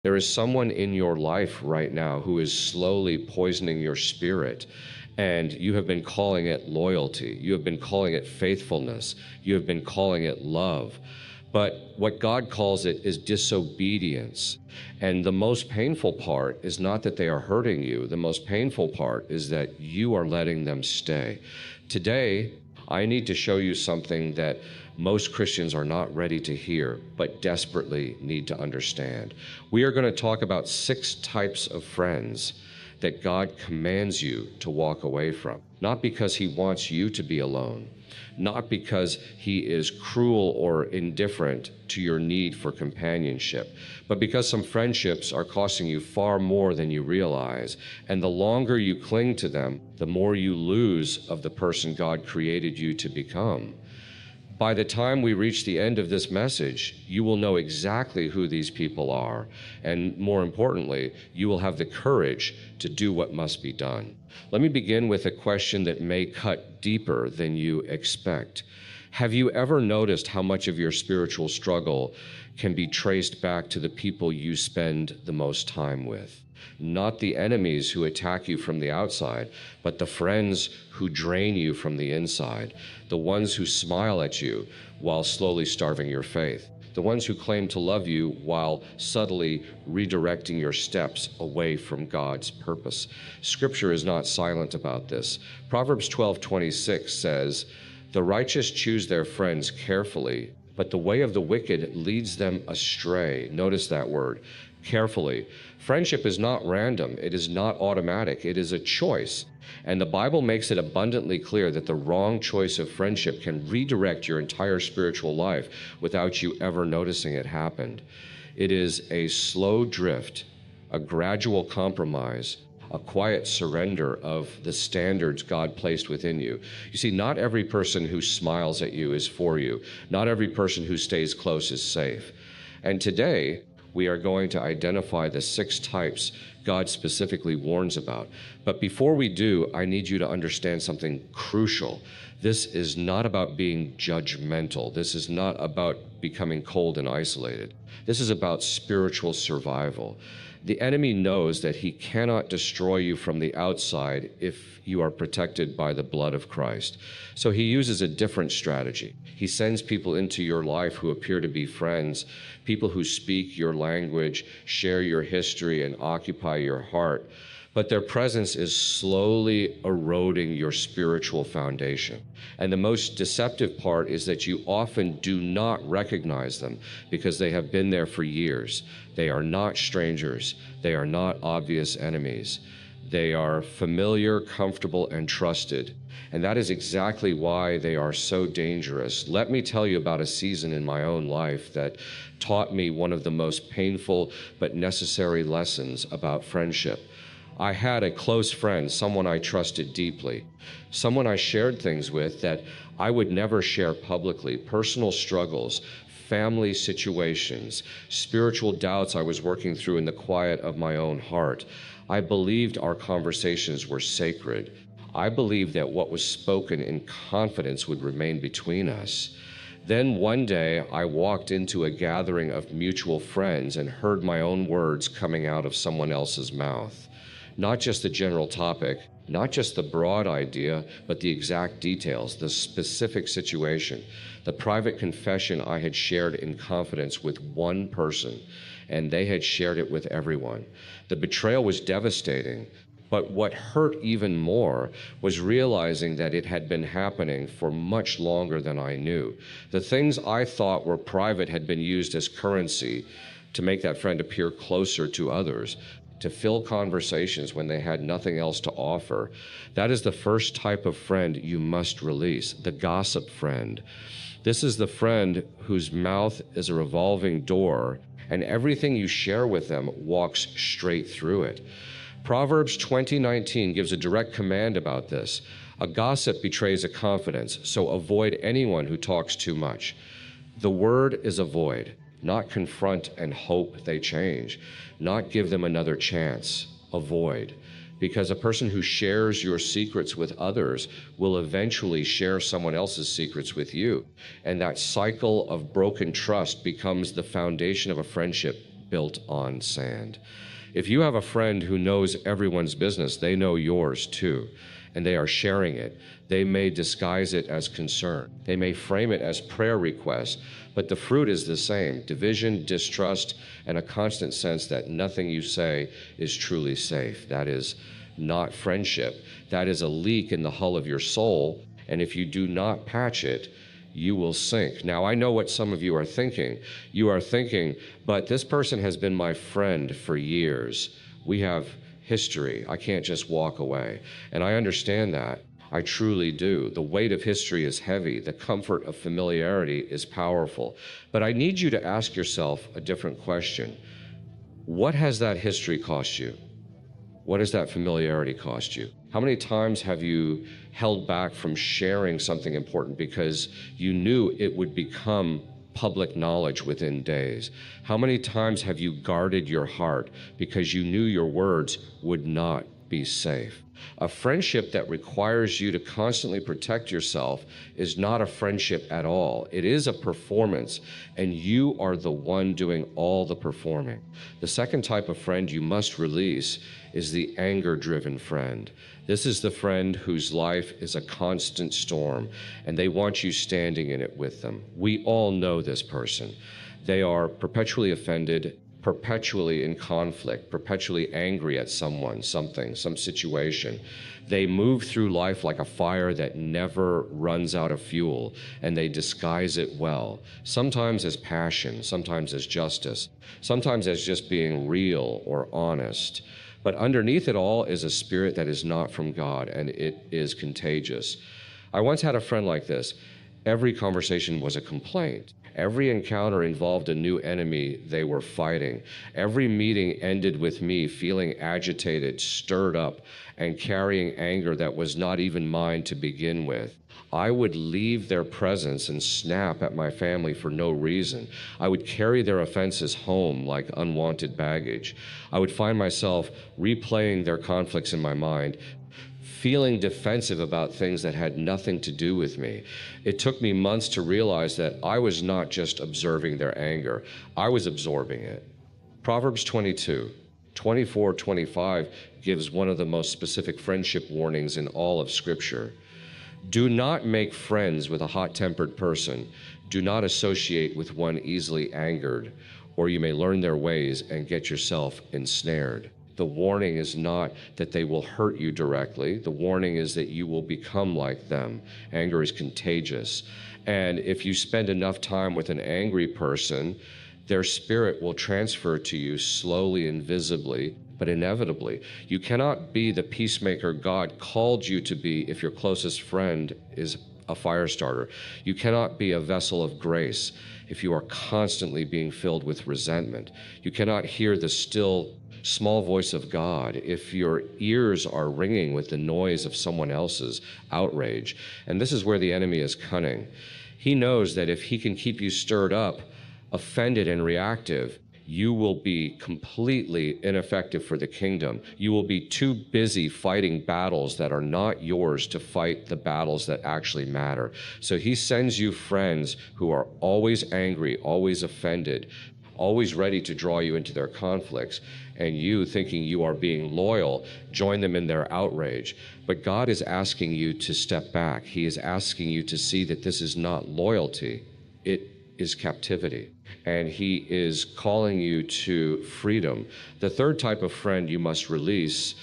There is someone in your life right now who is slowly poisoning your spirit, and you have been calling it loyalty. You have been calling it faithfulness. You have been calling it love. But what God calls it is disobedience. And the most painful part is not that they are hurting you. The most painful part is that you are letting them stay. Today, I need to show you something that most Christians are not ready to hear, but desperately need to understand. We are going to talk about 6 types of friends that God commands you to walk away from, not because he wants you to be alone, not because he is cruel or indifferent to your need for companionship, but because some friendships are costing you far more than you realize. And the longer you cling to them, the more you lose of the person God created you to become. By the time we reach the end of this message, you will know exactly who these people are, and more importantly, you will have the courage to do what must be done. Let me begin with a question that may cut deeper than you expect. Have you ever noticed how much of your spiritual struggle can be traced back to the people you spend the most time with? Not the enemies who attack you from the outside, but the friends who drain you from the inside, the ones who smile at you while slowly starving your faith, the ones who claim to love you while subtly redirecting your steps away from God's purpose. Scripture is not silent about this. Proverbs 12:26 says, "The righteous choose their friends carefully, but the way of the wicked leads them astray." Notice that word, carefully. Friendship is not random. It is not automatic. It is a choice. And the Bible makes it abundantly clear that the wrong choice of friendship can redirect your entire spiritual life without you ever noticing it happened. It is a slow drift, a gradual compromise, a quiet surrender of the standards God placed within you. You see, not every person who smiles at you is for you. Not every person who stays close is safe. And today, we are going to identify the 6 types God specifically warns about. But before we do, I need you to understand something crucial. This is not about being judgmental. This is not about becoming cold and isolated. This is about spiritual survival. The enemy knows that he cannot destroy you from the outside if you are protected by the blood of Christ. So he uses a different strategy. He sends people into your life who appear to be friends, people who speak your language, share your history, and occupy your heart. But their presence is slowly eroding your spiritual foundation. And the most deceptive part is that you often do not recognize them because they have been there for years. They are not strangers. They are not obvious enemies. They are familiar, comfortable, and trusted. And that is exactly why they are so dangerous. Let me tell you about a season in my own life that taught me one of the most painful but necessary lessons about friendship. I had a close friend, someone I trusted deeply, someone I shared things with that I would never share publicly, personal struggles, family situations, spiritual doubts I was working through in the quiet of my own heart. I believed our conversations were sacred. I believed that what was spoken in confidence would remain between us. Then one day I walked into a gathering of mutual friends and heard my own words coming out of someone else's mouth. Not just the general topic, not just the broad idea, but the exact details, the specific situation, the private confession I had shared in confidence with one person, and they had shared it with everyone. The betrayal was devastating, but what hurt even more was realizing that it had been happening for much longer than I knew. The things I thought were private had been used as currency to make that friend appear closer to others, to fill conversations when they had nothing else to offer. That is the first type of friend you must release, the gossip friend. This is the friend whose mouth is a revolving door, and everything you share with them walks straight through it. Proverbs 20:19 gives a direct command about this. A gossip betrays a confidence, so avoid anyone who talks too much. The word is avoid, not confront and hope they change, not give them another chance. Avoid. Because a person who shares your secrets with others will eventually share someone else's secrets with you. And that cycle of broken trust becomes the foundation of a friendship built on sand. If you have a friend who knows everyone's business, they know yours too, and they are sharing it. They may disguise it as concern. They may frame it as prayer requests, but the fruit is the same: division, distrust, and a constant sense that nothing you say is truly safe. That is not friendship. That is a leak in the hull of your soul, and if you do not patch it, you will sink. Now, I know what some of you are thinking. You are thinking, but this person has been my friend for years. We have history. I can't just walk away. And I understand that. I truly do. The weight of history is heavy. The comfort of familiarity is powerful. But I need you to ask yourself a different question. What has that history cost you? What does that familiarity cost you? How many times have you held back from sharing something important because you knew it would become public knowledge within days? How many times have you guarded your heart because you knew your words would not be safe? A friendship that requires you to constantly protect yourself is not a friendship at all. It is a performance, and you are the one doing all the performing. The second type of friend you must release is the anger-driven friend. This is the friend whose life is a constant storm, and they want you standing in it with them. We all know this person. They are perpetually offended, perpetually in conflict, perpetually angry at someone, something, some situation. They move through life like a fire that never runs out of fuel, and they disguise it well, sometimes as passion, sometimes as justice, sometimes as just being real or honest. But underneath it all is a spirit that is not from God, and it is contagious. I once had a friend like this. Every conversation was a complaint. Every encounter involved a new enemy they were fighting. Every meeting ended with me feeling agitated, stirred up, and carrying anger that was not even mine to begin with. I would leave their presence and snap at my family for no reason. I would carry their offenses home like unwanted baggage. I would find myself replaying their conflicts in my mind, feeling defensive about things that had nothing to do with me. It took me months to realize that I was not just observing their anger, I was absorbing it. Proverbs 24:25 gives one of the most specific friendship warnings in all of Scripture. Do not make friends with a hot-tempered person. Do not associate with one easily angered, or you may learn their ways and get yourself ensnared. The warning is not that they will hurt you directly. The warning is that you will become like them. Anger is contagious. And if you spend enough time with an angry person, their spirit will transfer to you slowly and visibly, but inevitably. You cannot be the peacemaker God called you to be if your closest friend is a fire starter. You cannot be a vessel of grace if you are constantly being filled with resentment. You cannot hear the still small voice of God if your ears are ringing with the noise of someone else's outrage. And this is where the enemy is cunning. He knows that if he can keep you stirred up, offended, and reactive, you will be completely ineffective for the kingdom. You will be too busy fighting battles that are not yours to fight the battles that actually matter. So he sends you friends who are always angry, always offended, always ready to draw you into their conflicts, and you, thinking you are being loyal, join them in their outrage. But God is asking you to step back. He is asking you to see that this is not loyalty, it is captivity. And he is calling you to freedom. The third type of friend you must release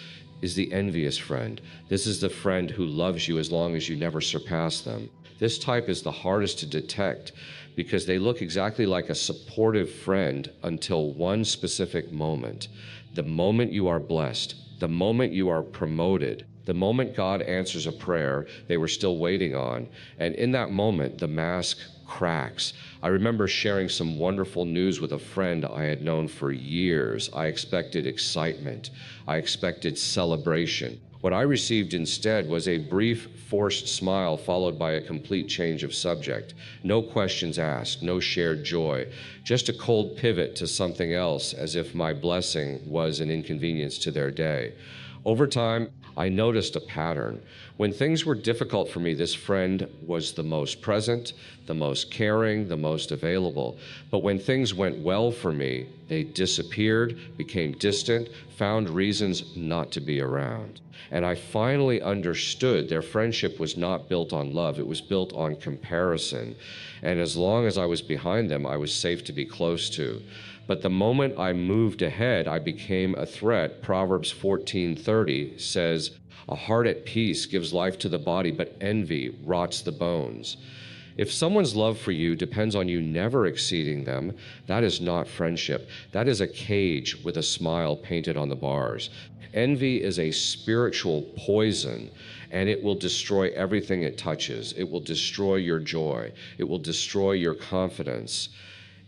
is the envious friend. This is the friend who loves you as long as you never surpass them. This type is the hardest to detect because they look exactly like a supportive friend until one specific moment. The moment you are blessed, the moment you are promoted, the moment God answers a prayer they were still waiting on, and in that moment, the mask cracks. I remember sharing some wonderful news with a friend I had known for years. I expected excitement. I expected celebration. What I received instead was a brief, forced smile followed by a complete change of subject. No questions asked, no shared joy, just a cold pivot to something else as if my blessing was an inconvenience to their day. Over time, I noticed a pattern. When things were difficult for me, this friend was the most present, the most caring, the most available. But when things went well for me, they disappeared, became distant, found reasons not to be around. And I finally understood their friendship was not built on love, it was built on comparison. And as long as I was behind them, I was safe to be close to. But the moment I moved ahead, I became a threat. Proverbs 14:30 says, "A heart at peace gives life to the body, but envy rots the bones." If someone's love for you depends on you never exceeding them, that is not friendship. That is a cage with a smile painted on the bars. Envy is a spiritual poison, and it will destroy everything it touches. It will destroy your joy. It will destroy your confidence.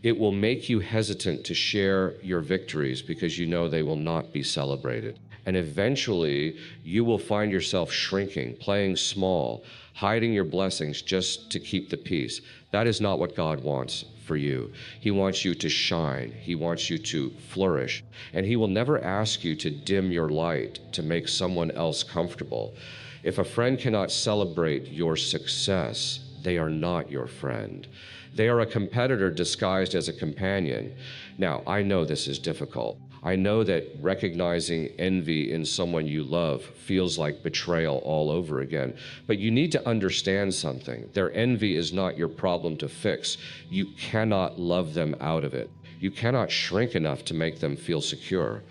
It will make you hesitant to share your victories because you know they will not be celebrated. And eventually, you will find yourself shrinking, playing small, hiding your blessings just to keep the peace. That is not what God wants for you. He wants you to shine. He wants you to flourish. And He will never ask you to dim your light to make someone else comfortable. If a friend cannot celebrate your success, they are not your friend. They are a competitor disguised as a companion. Now, I know this is difficult. I know that recognizing envy in someone you love feels like betrayal all over again. But you need to understand something. Their envy is not your problem to fix. You cannot love them out of it. You cannot shrink enough to make them feel secure.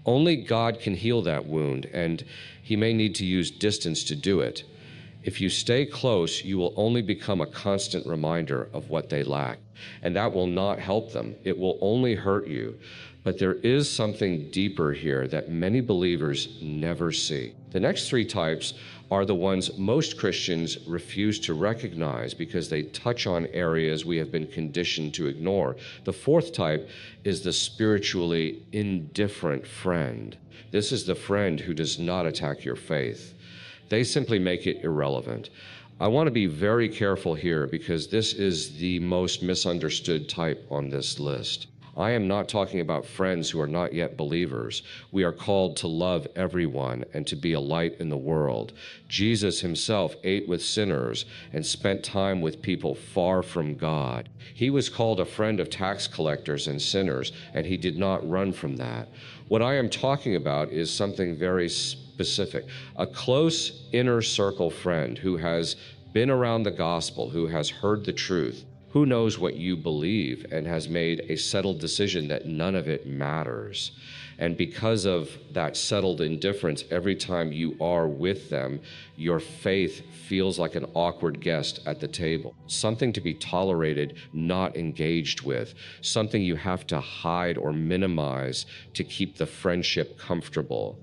Only God can heal that wound, and He may need to use distance to do it. If you stay close, you will only become a constant reminder of what they lack, and that will not help them. It will only hurt you. But there is something deeper here that many believers never see. The next three types are the ones most Christians refuse to recognize because they touch on areas we have been conditioned to ignore. The fourth type is the spiritually indifferent friend. This is the friend who does not attack your faith. They simply make it irrelevant. I want to be very careful here because this is the most misunderstood type on this list. I am not talking about friends who are not yet believers. We are called to love everyone and to be a light in the world. Jesus Himself ate with sinners and spent time with people far from God. He was called a friend of tax collectors and sinners, and He did not run from that. What I am talking about is something very specific. A close inner circle friend who has been around the gospel, who has heard the truth, who knows what you believe and has made a settled decision that none of it matters. And because of that settled indifference, every time you are with them, your faith feels like an awkward guest at the table, something to be tolerated, not engaged with, something you have to hide or minimize to keep the friendship comfortable.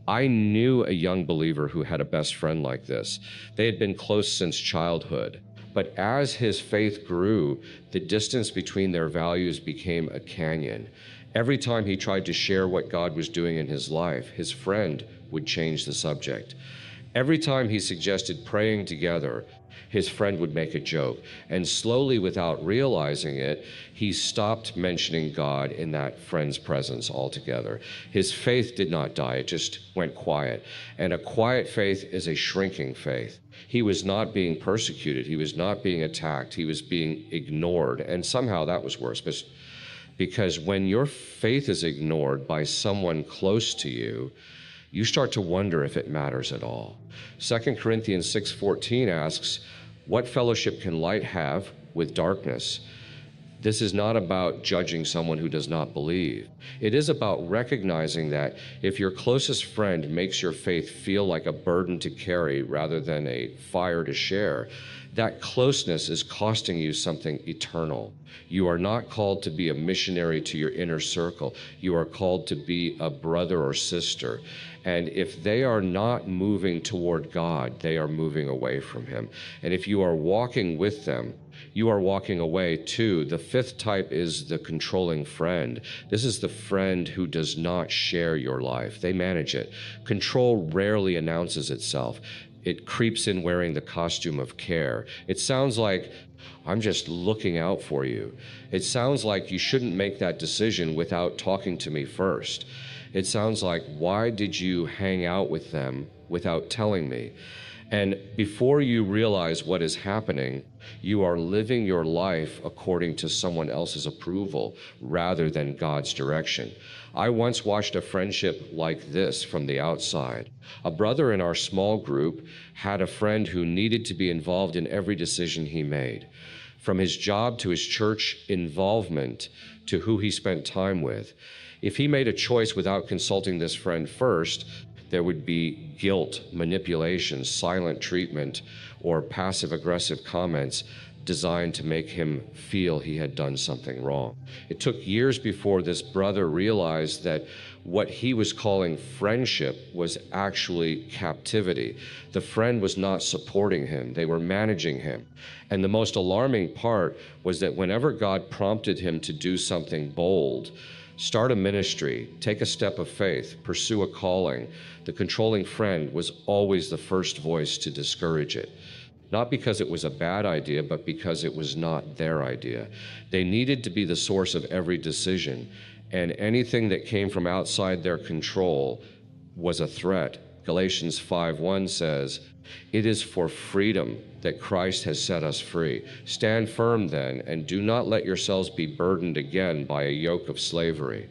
I knew a young believer who had a best friend like this. They had been close since childhood. But as his faith grew, the distance between their values became a canyon. Every time he tried to share what God was doing in his life, his friend would change the subject. Every time he suggested praying together, his friend would make a joke. And slowly, without realizing it, he stopped mentioning God in that friend's presence altogether. His faith did not die, it just went quiet. And a quiet faith is a shrinking faith. He was not being persecuted, he was not being attacked, he was being ignored. And somehow that was worse, because when your faith is ignored by someone close to you, you start to wonder if it matters at all. 2 Corinthians 6:14 asks, "What fellowship can light have with darkness?" This is not about judging someone who does not believe. It is about recognizing that if your closest friend makes your faith feel like a burden to carry rather than a fire to share, that closeness is costing you something eternal. You are not called to be a missionary to your inner circle. You are called to be a brother or sister. And if they are not moving toward God, they are moving away from Him. And if you are walking with them, you are walking away too. The fifth type is the controlling friend. This is the friend who does not share your life. They manage it. Control rarely announces itself. It creeps in wearing the costume of care. It sounds like, I'm just looking out for you. It sounds like you shouldn't make that decision without talking to me first. It sounds like, why did you hang out with them without telling me? And before you realize what is happening, you are living your life according to someone else's approval rather than God's direction. I once watched a friendship like this from the outside. A brother in our small group had a friend who needed to be involved in every decision he made, from his job to his church involvement to who he spent time with. If he made a choice without consulting this friend first, there would be guilt, manipulation, silent treatment, or passive-aggressive comments designed to make him feel he had done something wrong. It took years before this brother realized that what he was calling friendship was actually captivity. The friend was not supporting him, they were managing him. And the most alarming part was that whenever God prompted him to do something bold, start a ministry, take a step of faith, pursue a calling, the controlling friend was always the first voice to discourage it. Not because it was a bad idea, but because it was not their idea. They needed to be the source of every decision, and anything that came from outside their control was a threat. Galatians 5:1 says, "It is for freedom that Christ has set us free. Stand firm then, and do not let yourselves be burdened again by a yoke of slavery."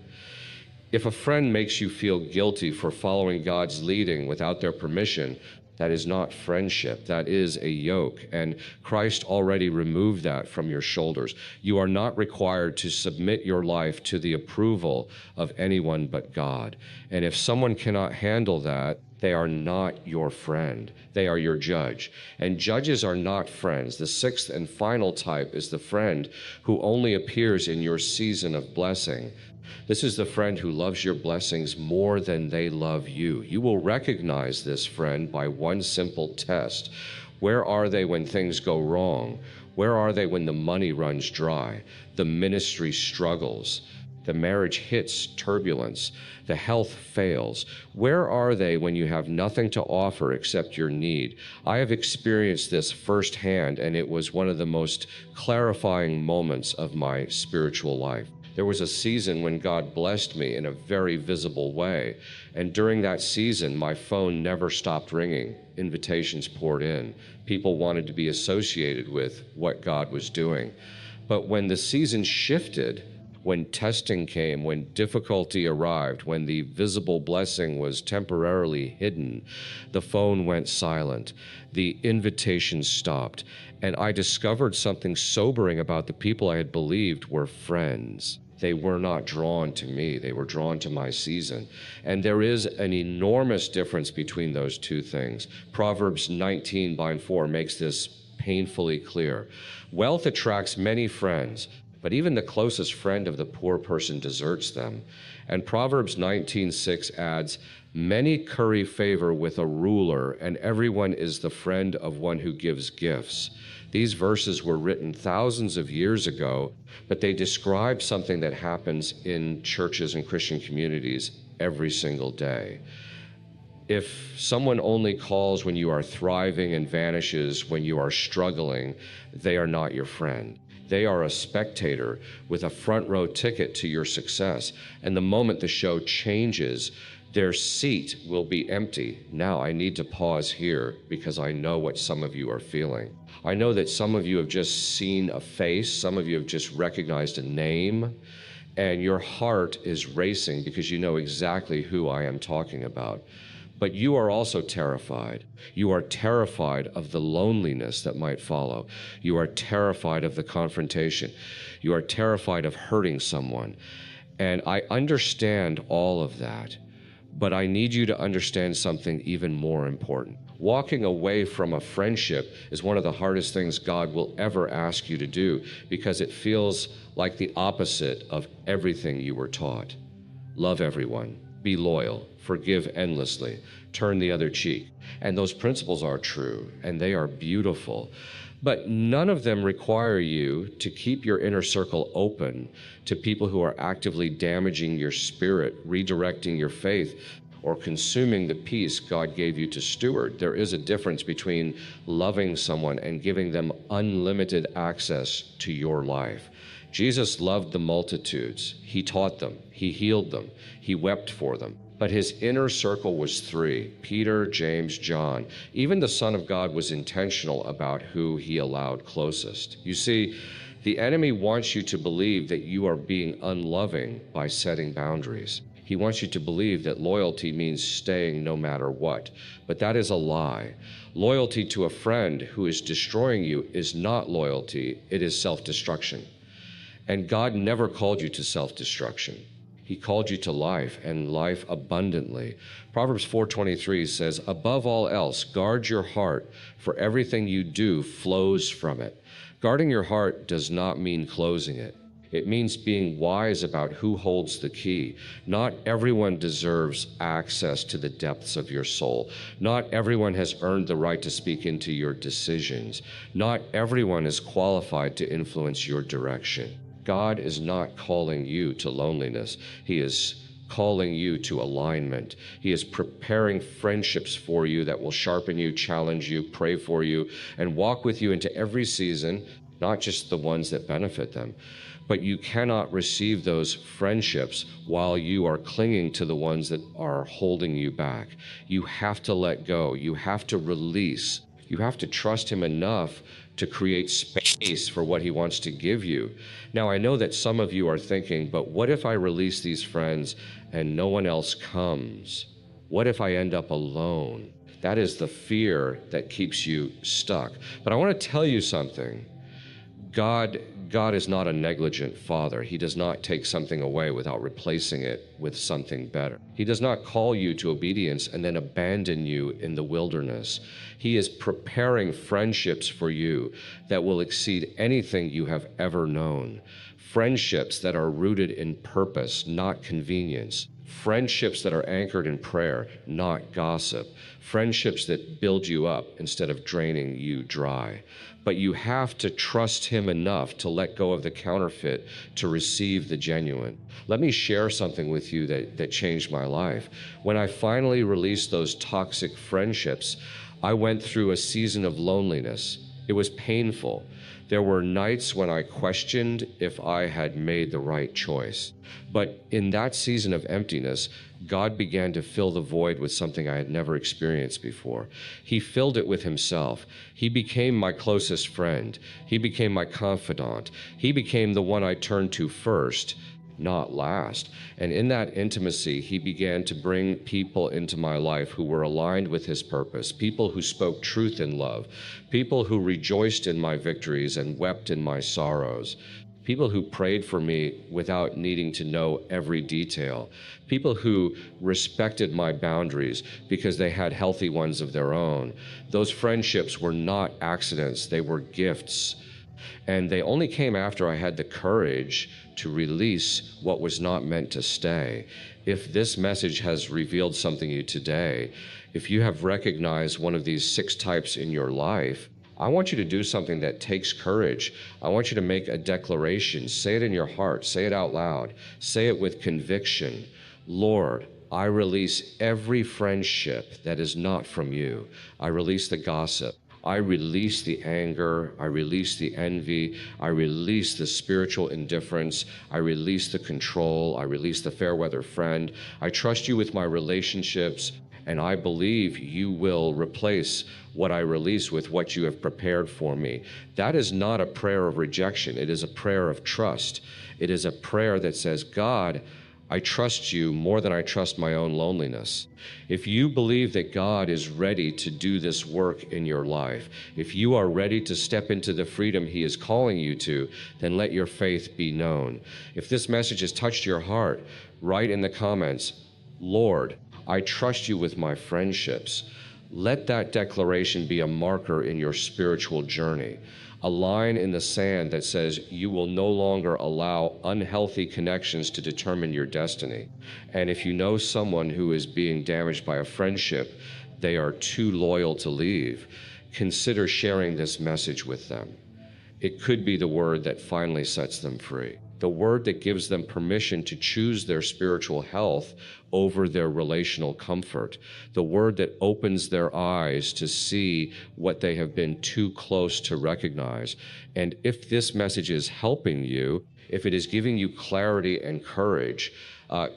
If a friend makes you feel guilty for following God's leading without their permission, that is not friendship, that is a yoke, and Christ already removed that from your shoulders. You are not required to submit your life to the approval of anyone but God. And if someone cannot handle that, they are not your friend. They are your judge. And judges are not friends. The sixth and final type is the friend who only appears in your season of blessing. This is the friend who loves your blessings more than they love you. You will recognize this friend by one simple test. Where are they when things go wrong? Where are they when the money runs dry? The ministry struggles. The marriage hits turbulence. The health fails. Where are they when you have nothing to offer except your need? I have experienced this firsthand, and it was one of the most clarifying moments of my spiritual life. There was a season when God blessed me in a very visible way, and during that season, my phone never stopped ringing. Invitations poured in. People wanted to be associated with what God was doing. But when the season shifted, when testing came, when difficulty arrived, when the visible blessing was temporarily hidden, the phone went silent, the invitations stopped, and I discovered something sobering about the people I had believed were friends. They were not drawn to me, they were drawn to my season. And there is an enormous difference between those two things. Proverbs 19:4 makes this painfully clear. Wealth attracts many friends, but even the closest friend of the poor person deserts them. And Proverbs 19:6 adds, "Many curry favor with a ruler, and everyone is the friend of one who gives gifts." These verses were written thousands of years ago, but they describe something that happens in churches and Christian communities every single day. If someone only calls when you are thriving and vanishes when you are struggling, they are not your friend. They are a spectator with a front row ticket to your success. And the moment the show changes, their seat will be empty. Now I need to pause here because I know what some of you are feeling. I know that some of you have just seen a face, some of you have just recognized a name, and your heart is racing because you know exactly who I am talking about. But you are also terrified. You are terrified of the loneliness that might follow. You are terrified of the confrontation. You are terrified of hurting someone. And I understand all of that, but I need you to understand something even more important. Walking away from a friendship is one of the hardest things God will ever ask you to do because it feels like the opposite of everything you were taught. Love everyone. Be loyal, forgive endlessly, turn the other cheek. And those principles are true, and they are beautiful. But none of them require you to keep your inner circle open to people who are actively damaging your spirit, redirecting your faith, or consuming the peace God gave you to steward. There is a difference between loving someone and giving them unlimited access to your life. Jesus loved the multitudes. He taught them. He healed them. He wept for them. But his inner circle was three: Peter, James, John. Even the Son of God was intentional about who he allowed closest. You see, the enemy wants you to believe that you are being unloving by setting boundaries. He wants you to believe that loyalty means staying no matter what. But that is a lie. Loyalty to a friend who is destroying you is not loyalty, it is self-destruction. And God never called you to self-destruction. He called you to life, and life abundantly. Proverbs 4:23 says, "Above all else, guard your heart, for everything you do flows from it." Guarding your heart does not mean closing it. It means being wise about who holds the key. Not everyone deserves access to the depths of your soul. Not everyone has earned the right to speak into your decisions. Not everyone is qualified to influence your direction. God is not calling you to loneliness. He is calling you to alignment. He is preparing friendships for you that will sharpen you, challenge you, pray for you, and walk with you into every season, not just the ones that benefit them. But you cannot receive those friendships while you are clinging to the ones that are holding you back. You have to let go. You have to release. You have to trust him enough to create space for what he wants to give you. Now, I know that some of you are thinking, but what if I release these friends and no one else comes? What if I end up alone? That is the fear that keeps you stuck. But I want to tell you something. God is not a negligent father. He does not take something away without replacing it with something better. He does not call you to obedience and then abandon you in the wilderness. He is preparing friendships for you that will exceed anything you have ever known. Friendships that are rooted in purpose, not convenience. Friendships that are anchored in prayer, not gossip. Friendships that build you up instead of draining you dry. But you have to trust him enough to let go of the counterfeit to receive the genuine. Let me share something with you that changed my life. When I finally released those toxic friendships, I went through a season of loneliness. It was painful. There were nights when I questioned if I had made the right choice. But in that season of emptiness, God began to fill the void with something I had never experienced before. He filled it with himself. He became my closest friend. He became my confidant. He became the one I turned to first, not last. And in that intimacy, he began to bring people into my life who were aligned with his purpose, people who spoke truth in love, people who rejoiced in my victories and wept in my sorrows, people who prayed for me without needing to know every detail, people who respected my boundaries because they had healthy ones of their own. Those friendships were not accidents, they were gifts. And they only came after I had the courage to release what was not meant to stay. If this message has revealed something to you today, if you have recognized one of these 6 types in your life, I want you to do something that takes courage. I want you to make a declaration. Say it in your heart. Say it out loud. Say it with conviction. Lord, I release every friendship that is not from you. I release the gossip. I release the anger, I release the envy, I release the spiritual indifference, I release the control, I release the fair weather friend. I trust you with my relationships, and I believe you will replace what I release with what you have prepared for me. That is not a prayer of rejection, it is a prayer of trust. It is a prayer that says, God, I trust you more than I trust my own loneliness. If you believe that God is ready to do this work in your life, if you are ready to step into the freedom he is calling you to, then let your faith be known. If this message has touched your heart, write in the comments, Lord, I trust you with my friendships. Let that declaration be a marker in your spiritual journey. A line in the sand that says you will no longer allow unhealthy connections to determine your destiny. And if you know someone who is being damaged by a friendship, they are too loyal to leave, consider sharing this message with them. It could be the word that finally sets them free. the word that gives them permission to choose their spiritual health over their relational comfort, the word that opens their eyes to see what they have been too close to recognize. And if this message is helping you, if it is giving you clarity and courage,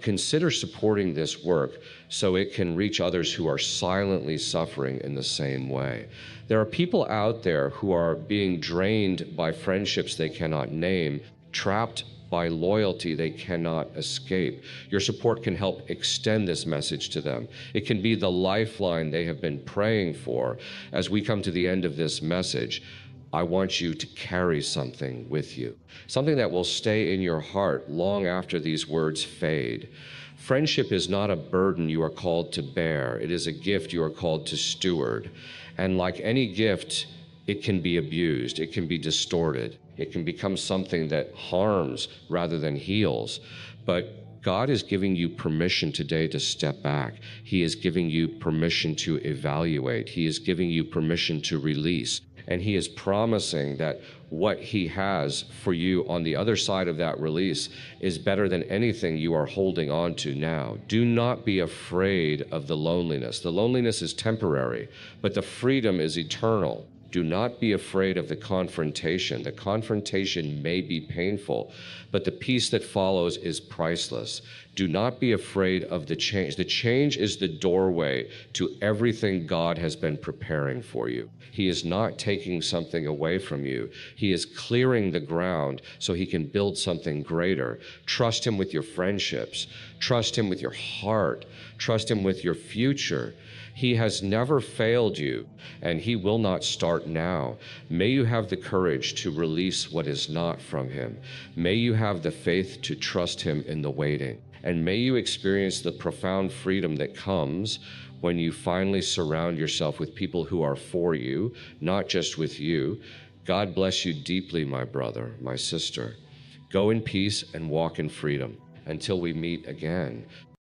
consider supporting this work so it can reach others who are silently suffering in the same way. There are people out there who are being drained by friendships they cannot name, trapped by loyalty they cannot escape. Your support can help extend this message to them. It can be the lifeline they have been praying for. As we come to the end of this message, I want you to carry something with you, something that will stay in your heart long after these words fade. Friendship is not a burden you are called to bear. It is a gift you are called to steward. And like any gift, it can be abused. It can be distorted. It can become something that harms rather than heals. But God is giving you permission today to step back. He is giving you permission to evaluate. He is giving you permission to release. And He is promising that what He has for you on the other side of that release is better than anything you are holding on to now. Do not be afraid of the loneliness. The loneliness is temporary, but the freedom is eternal. Do not be afraid of the confrontation. The confrontation may be painful, but the peace that follows is priceless. Do not be afraid of the change. The change is the doorway to everything God has been preparing for you. He is not taking something away from you. He is clearing the ground so He can build something greater. Trust Him with your friendships. Trust Him with your heart. Trust Him with your future. He has never failed you, and He will not start now. May you have the courage to release what is not from Him. May you have the faith to trust Him in the waiting. And may you experience the profound freedom that comes when you finally surround yourself with people who are for you, not just with you. God bless you deeply, my brother, my sister. Go in peace and walk in freedom. Until we meet again.